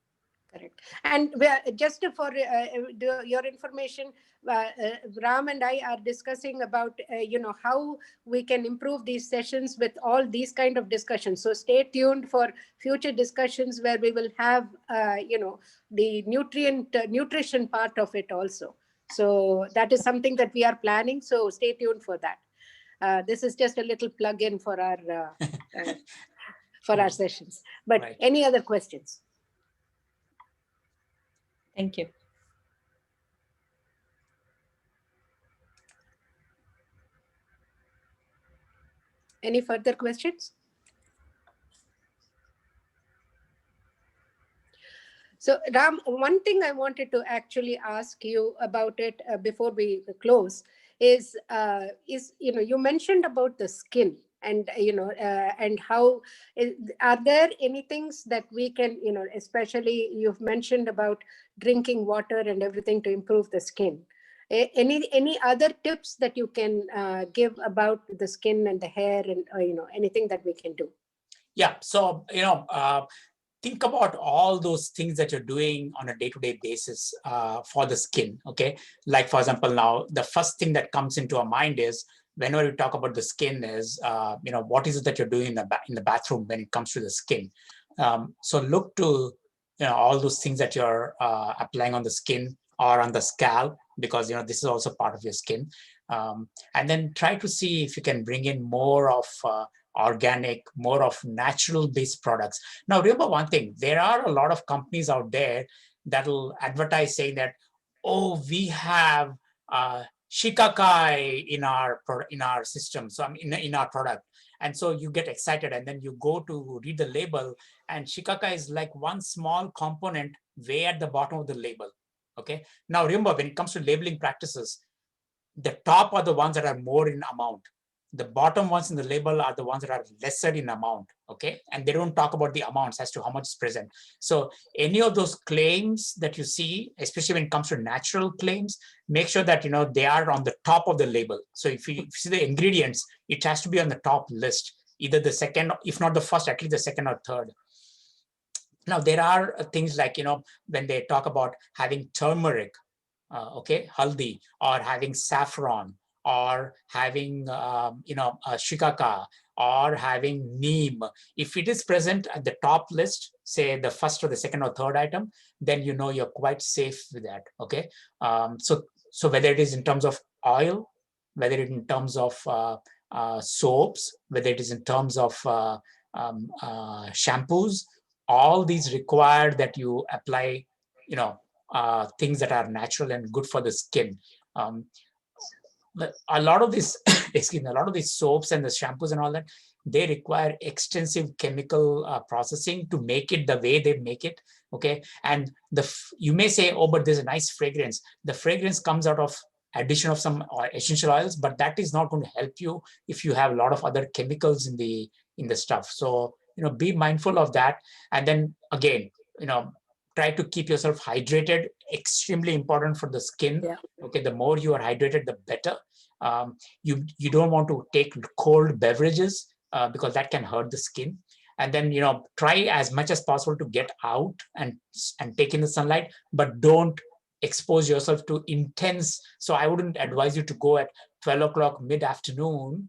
Correct. And just for your information, Ram and I are discussing about how we can improve these sessions with all these kind of discussions. So stay tuned for future discussions where we will have the nutrition part of it also. So that is something that we are planning. So stay tuned for that. This is just a little plug-in for our our sessions. But any other questions? Thank you. Any further questions? So Ram, one thing I wanted to actually ask you about it before we close is you mentioned about the skin, and and how are there any things that we can, especially you've mentioned about drinking water and everything to improve the skin. Any other tips that you can give about the skin and the hair, and anything that we can do? Yeah, so think about all those things that you're doing on a day-to-day basis for the skin. Okay, like for example, now the first thing that comes into our mind is, whenever we talk about the skin, is what is it that you're doing in the bathroom when it comes to the skin. So look to all those things that you're applying on the skin or on the scalp, because this is also part of your skin. And then try to see if you can bring in more of organic, more of natural based products. Now remember one thing, there are a lot of companies out there that will advertise saying that, oh, we have shikakai in our system, so in our product. And so you get excited, and then you go to read the label, and shikakai is like one small component way at the bottom of the label. Okay, now remember, when it comes to labeling practices, the top are the ones that are more in amount. The bottom ones in the label are the ones that are lesser in amount, okay? And they don't talk about the amounts as to how much is present. So any of those claims that you see, especially when it comes to natural claims, make sure that they are on the top of the label. So if you see the ingredients, it has to be on the top list. either the second, if not the first, at least the second or third. Now, there are things like, when they talk about having turmeric, okay, haldi, or having saffron, or having, shikaka, or having neem. If it is present at the top list, say the first or the second or third item, then you're quite safe with that, okay? So whether it is in terms of oil, whether it is in terms of soaps, whether it is in terms of shampoos, all these require that you apply, things that are natural and good for the skin. A lot of these, excuse me, a lot of these soaps and the shampoos and all that, they require extensive chemical processing to make it the way they make it. Okay, and you may say, oh, but there's a nice fragrance. The fragrance comes out of addition of some essential oils, but that is not going to help you if you have a lot of other chemicals in the stuff. So be mindful of that. And then again, try to keep yourself hydrated. Extremely important for the skin. Yeah. Okay, the more you are hydrated, the better. You don't want to take cold beverages because that can hurt the skin. And then try as much as possible to get out and take in the sunlight, but don't expose yourself to intense. So I wouldn't advise you to go at 12 o'clock mid-afternoon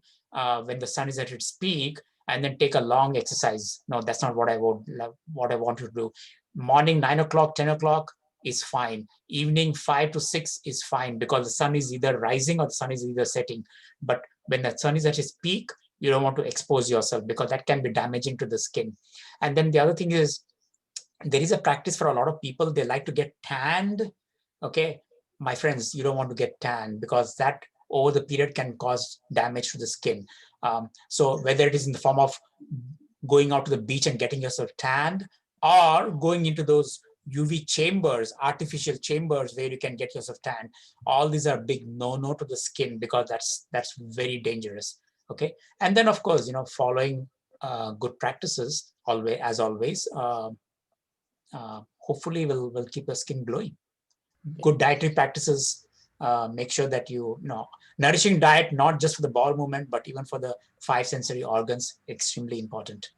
when the sun is at its peak and then take a long exercise. No, that's not what I want you to do. Morning 9 o'clock, 10 o'clock is fine. Evening 5 to 6 is fine because the sun is either rising or the sun is either setting. But when the sun is at its peak, you don't want to expose yourself because that can be damaging to the skin. And then the other thing is, there is a practice for a lot of people. They like to get tanned. Okay, my friends, you don't want to get tanned because that over the period can cause damage to the skin. So whether it is in the form of going out to the beach and getting yourself tanned, or going into those UV chambers, artificial chambers where you can get yourself tanned, all these are big no to the skin because that's very dangerous. Okay, and then of course, following good practices always, hopefully will keep your skin glowing. Good dietary practices, make sure that nourishing diet, not just for the bowel movement, but even for the 5 sensory organs, extremely important.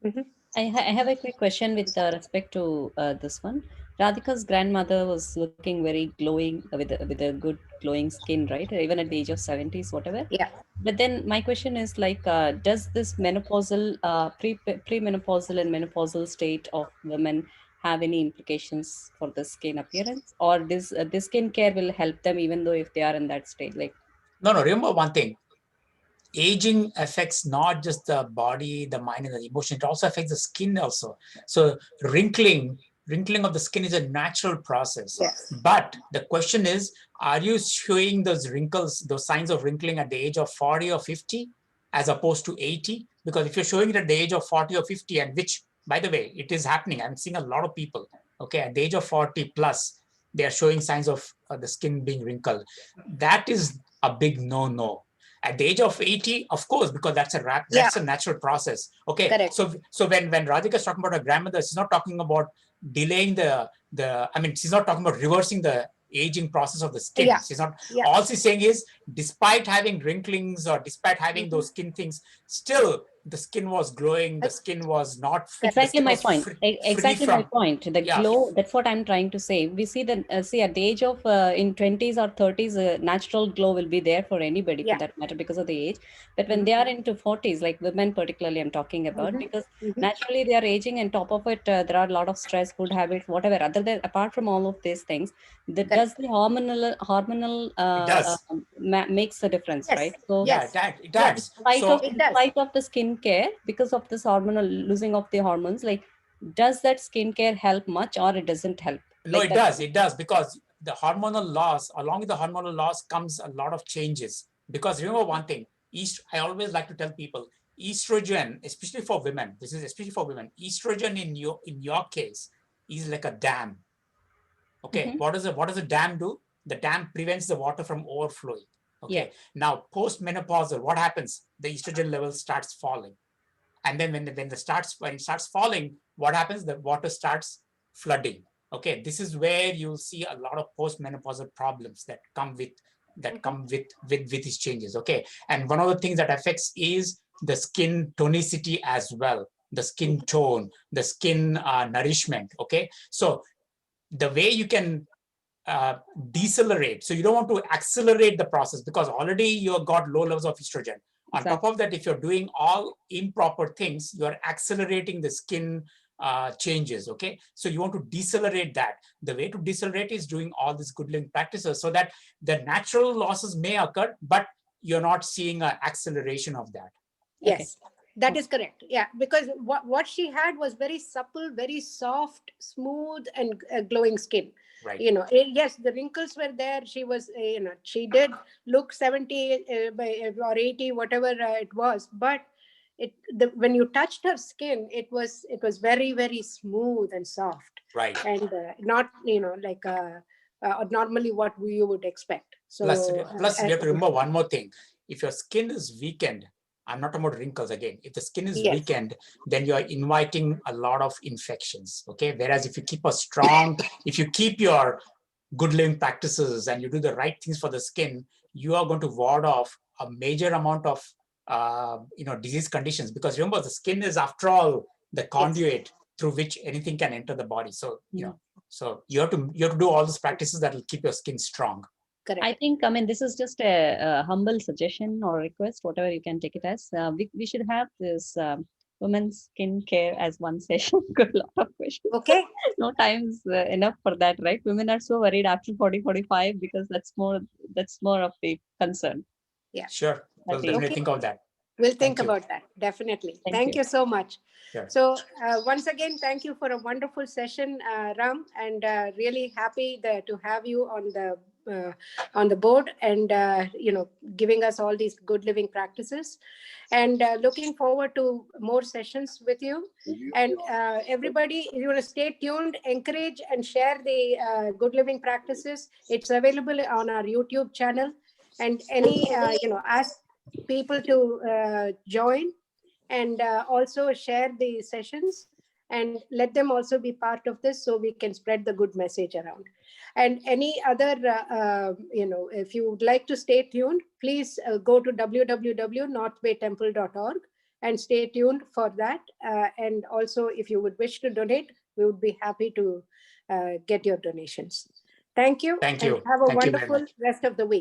Mm-hmm. I have a quick question with respect to this one. Radhika's grandmother was looking very glowing with a good glowing skin, right? Even at the age of 70s, whatever. Yeah. But then my question is does this menopausal, premenopausal and menopausal state of women have any implications for the skin appearance, or this skin care will help them even though if they are in that state? No, remember one thing. Aging affects not just the body, the mind, and the emotion. It also affects the skin also. So wrinkling of the skin is a natural process. Yes. But the question is, are you showing those wrinkles, those signs of wrinkling at the age of 40 or 50 as opposed to 80? Because if you're showing it at the age of 40 or 50, and which, by the way, it is happening. I'm seeing a lot of people, okay, at the age of 40 plus, they are showing signs of the skin being wrinkled. That is a big no. At the age of 80, of course, because that's a natural process. Okay. Correct. So when Radhika is talking about her grandmother, she's not talking about delaying she's not talking about reversing the aging process of the skin. Yeah. She's not. Yeah. All she's saying is, despite having wrinklings or despite having those skin things, still the skin was glowing. The skin was not. Exactly my point. My point. The glow. That's what I'm trying to say. We see that at the age of in 20s or 30s, natural glow will be there for anybody for that matter because of the age. But when they are into 40s, like women particularly, I'm talking about, because naturally they are aging, and top of it, there are a lot of stress, food habits, whatever. Apart from all of these things, does the hormonal makes a difference, right? So it does. In spite of the skincare, because of this hormonal losing of the hormones, does that skincare help much, or it doesn't help? No, it does. It does, because the hormonal loss, along with the hormonal loss comes a lot of changes. Because remember one thing, I always like to tell people, estrogen, especially for women, this is especially for women, estrogen in your case is like a dam. Okay, what does a dam do? The dam prevents the water from overflowing. Okay, now post-menopausal, what happens? The estrogen level starts falling. And then when it starts falling, what happens? The water starts flooding. Okay, this is where you'll see a lot of post-menopausal problems that come with these changes. Okay, and one of the things that affects is the skin tonicity as well, the skin tone, the skin nourishment. Okay, so the way you can decelerate, so you don't want to accelerate the process because already you've got low levels of estrogen. On top of that, if you're doing all improper things, you're accelerating the skin changes. Okay, so you want to decelerate that. The way to decelerate is doing all these good living practices so that the natural losses may occur, but you're not seeing an acceleration of that. Yes, that is correct. Yeah, because what she had was very supple, very soft, smooth, and glowing skin. Right. You know, yes, the wrinkles were there. She was, you know, she did look 70 or 80, whatever it was. But when you touched her skin, it was very, very smooth and soft. Right. And not, you know, like normally what you would expect. So plus we have to remember one more thing. If your skin is weakened, I'm not talking about wrinkles again. If the skin is weakened, then you are inviting a lot of infections. Okay. Whereas if you keep a strong, if you keep your good living practices and you do the right things for the skin, you are going to ward off a major amount of disease conditions. Because remember, the skin is, after all, the conduit through which anything can enter the body. So so you have to do all those practices that will keep your skin strong. Correct. I think, I mean, this is just a humble suggestion or request, whatever you can take it as. We should have this women's skin care as one session. Got a lot of questions. Okay. No time's enough for that, right? Women are so worried after 40, 45 because that's more of the concern. Yeah. Sure. We'll definitely think of that. We'll think about that. Definitely. Thank you so much. Sure. So once again, thank you for a wonderful session, Ram, and really happy to have you on the board and giving us all these good living practices, and looking forward to more sessions with you. And everybody, you want to stay tuned, encourage and share the good living practices. It's available on our YouTube channel, and any ask people to join and also share the sessions and let them also be part of this so we can spread the good message around. And any other, if you would like to stay tuned, please go to www.northbaytemple.org and stay tuned for that. And also, if you would wish to donate, we would be happy to get your donations. Thank you. Thank you. And have a wonderful rest of the week.